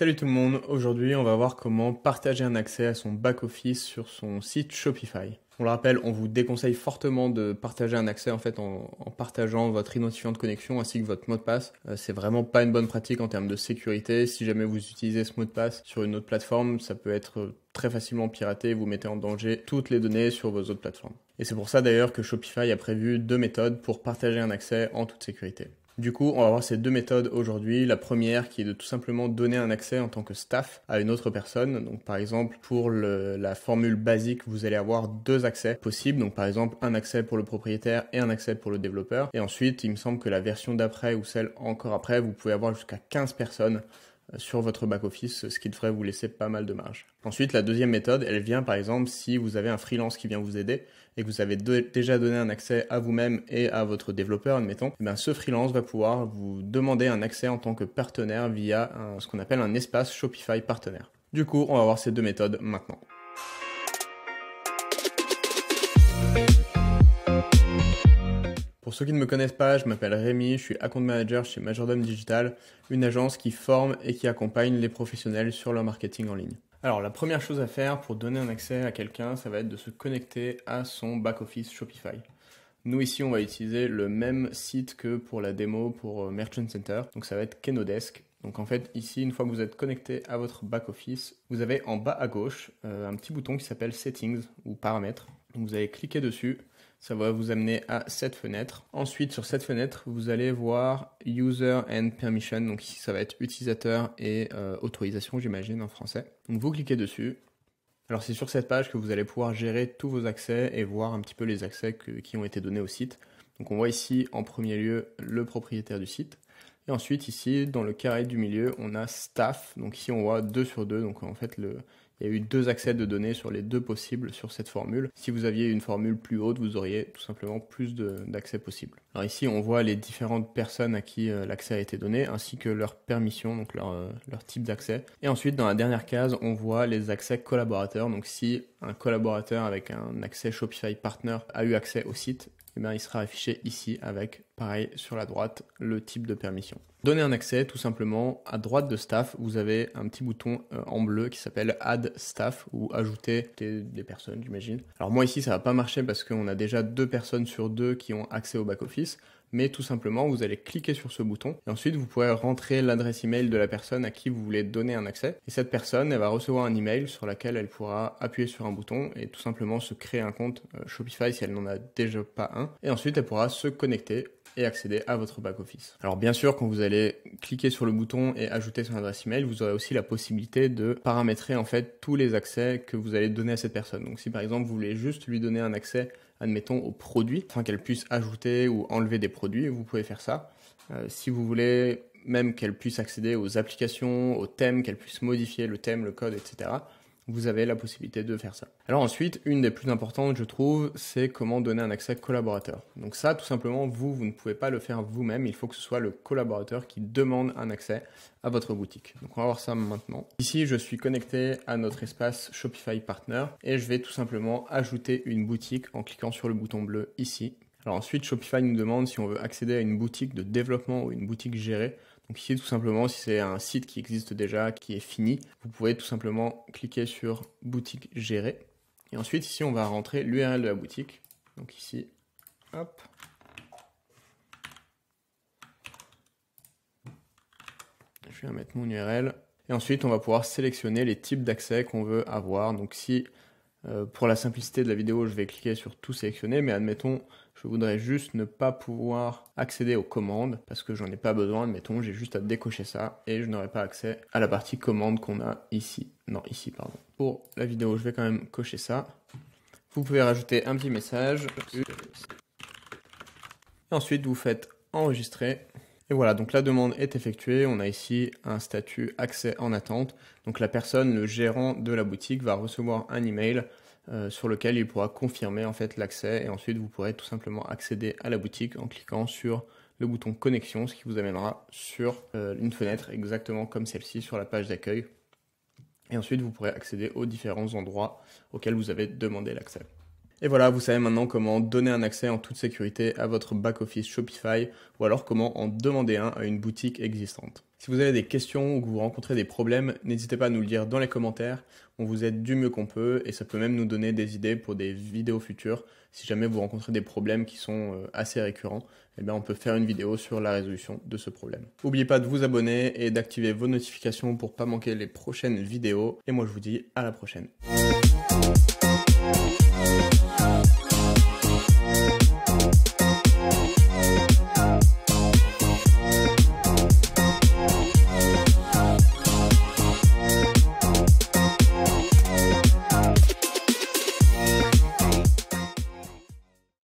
Salut tout le monde, aujourd'hui on va voir comment partager un accès à son back-office sur son site Shopify. On le rappelle, on vous déconseille fortement de partager un accès en partageant votre identifiant de connexion ainsi que votre mot de passe. C'est vraiment pas une bonne pratique en termes de sécurité. Si jamais vous utilisez ce mot de passe sur une autre plateforme, ça peut être très facilement piraté et vous mettez en danger toutes les données sur vos autres plateformes. Et c'est pour ça d'ailleurs que Shopify a prévu 2 méthodes pour partager un accès en toute sécurité. Du coup, on va voir ces 2 méthodes aujourd'hui. La première qui est de tout simplement donner un accès en tant que staff à une autre personne. Donc par exemple, pour la formule basique, vous allez avoir 2 accès possibles. Donc par exemple, un accès pour le propriétaire et un accès pour le développeur. Et ensuite, il me semble que la version d'après ou celle encore après, vous pouvez avoir jusqu'à 15 personnes sur votre back-office, ce qui devrait vous laisser pas mal de marge. Ensuite, la deuxième méthode, elle vient par exemple si vous avez un freelance qui vient vous aider et que vous avez déjà donné un accès à vous-même et à votre développeur, admettons, et bien ce freelance va pouvoir vous demander un accès en tant que partenaire via ce qu'on appelle un espace Shopify partenaire. Du coup, on va voir ces 2 méthodes maintenant. Pour ceux qui ne me connaissent pas, je m'appelle Rémi, je suis account manager chez Majordome Digital, une agence qui forme et qui accompagne les professionnels sur leur marketing en ligne. Alors la première chose à faire pour donner un accès à quelqu'un, ça va être de se connecter à son back-office Shopify. Nous ici, on va utiliser le même site que pour la démo pour Merchant Center, donc ça va être Kenodesk. Donc en fait, ici, une fois que vous êtes connecté à votre back-office, vous avez en bas à gauche un petit bouton qui s'appelle Settings ou Paramètres. Donc vous allez cliquer dessus. Ça va vous amener à cette fenêtre. Ensuite, sur cette fenêtre, vous allez voir User and Permission. Donc ici, ça va être utilisateur et autorisation, j'imagine, en français. Donc vous cliquez dessus. Alors c'est sur cette page que vous allez pouvoir gérer tous vos accès et voir un petit peu les accès qui ont été donnés au site. Donc on voit ici, en premier lieu, le propriétaire du site. Et ensuite, ici, dans le carré du milieu, on a Staff. Donc ici, on voit 2 sur 2. Donc en fait, il y a eu 2 accès de données sur les 2 possibles sur cette formule. Si vous aviez une formule plus haute, vous auriez tout simplement plus d'accès possibles. Alors ici, on voit les différentes personnes à qui l'accès a été donné, ainsi que leur permission, donc leur type d'accès. Et ensuite, dans la dernière case, on voit les accès collaborateurs. Donc si un collaborateur avec un accès Shopify Partner a eu accès au site, eh bien, il sera affiché ici avec, pareil, sur la droite, le type de permission. Donner un accès, tout simplement, à droite de Staff, vous avez un petit bouton en bleu qui s'appelle Add Staff ou Ajouter des personnes, j'imagine. Alors moi ici, ça va pas marcher parce qu'on a déjà 2 personnes sur 2 qui ont accès au back-office. Mais tout simplement, vous allez cliquer sur ce bouton et ensuite vous pourrez rentrer l'adresse email de la personne à qui vous voulez donner un accès. Et cette personne, elle va recevoir un email sur lequel elle pourra appuyer sur un bouton et tout simplement se créer un compte Shopify si elle n'en a déjà pas un. Et ensuite, elle pourra se connecter et accéder à votre back-office. Alors bien sûr, quand vous allez cliquer sur le bouton et ajouter son adresse email, vous aurez aussi la possibilité de paramétrer en fait tous les accès que vous allez donner à cette personne. Donc si par exemple vous voulez juste lui donner un accès, admettons, aux produits, afin qu'elle puisse ajouter ou enlever des produits, vous pouvez faire ça. Si vous voulez même qu'elle puisse accéder aux applications, aux thèmes, qu'elle puisse modifier le thème, le code, etc., vous avez la possibilité de faire ça. Alors ensuite, une des plus importantes, je trouve, c'est comment donner un accès collaborateur. Donc ça, tout simplement, vous ne pouvez pas le faire vous-même, il faut que ce soit le collaborateur qui demande un accès à votre boutique. Donc on va voir ça maintenant. Ici, je suis connecté à notre espace Shopify Partner et je vais tout simplement ajouter une boutique en cliquant sur le bouton bleu ici. Alors ensuite, Shopify nous demande si on veut accéder à une boutique de développement ou une boutique gérée. Donc ici, tout simplement, si c'est un site qui existe déjà, qui est fini, vous pouvez tout simplement cliquer sur boutique gérée. Et ensuite, ici, on va rentrer l'URL de la boutique. Donc ici, hop. Je vais mettre mon URL. Et ensuite, on va pouvoir sélectionner les types d'accès qu'on veut avoir. Donc si, pour la simplicité de la vidéo, je vais cliquer sur tout sélectionner, mais admettons, je voudrais juste ne pas pouvoir accéder aux commandes parce que j'en ai pas besoin, admettons, j'ai juste à décocher ça et je n'aurai pas accès à la partie commande qu'on a ici. Non, ici, pardon. Pour la vidéo, je vais quand même cocher ça. Vous pouvez rajouter un petit message. Et ensuite, vous faites enregistrer. Et voilà, donc la demande est effectuée. On a ici un statut accès en attente. Donc la personne, le gérant de la boutique, va recevoir un email sur lequel il pourra confirmer en fait l'accès et ensuite vous pourrez tout simplement accéder à la boutique en cliquant sur le bouton connexion, ce qui vous amènera sur une fenêtre exactement comme celle-ci sur la page d'accueil. Et ensuite vous pourrez accéder aux différents endroits auxquels vous avez demandé l'accès. Et voilà, vous savez maintenant comment donner un accès en toute sécurité à votre back-office Shopify ou alors comment en demander un à une boutique existante. Si vous avez des questions ou que vous rencontrez des problèmes, n'hésitez pas à nous le dire dans les commentaires. On vous aide du mieux qu'on peut et ça peut même nous donner des idées pour des vidéos futures. Si jamais vous rencontrez des problèmes qui sont assez récurrents, eh bien on peut faire une vidéo sur la résolution de ce problème. N'oubliez pas de vous abonner et d'activer vos notifications pour ne pas manquer les prochaines vidéos. Et moi je vous dis à la prochaine.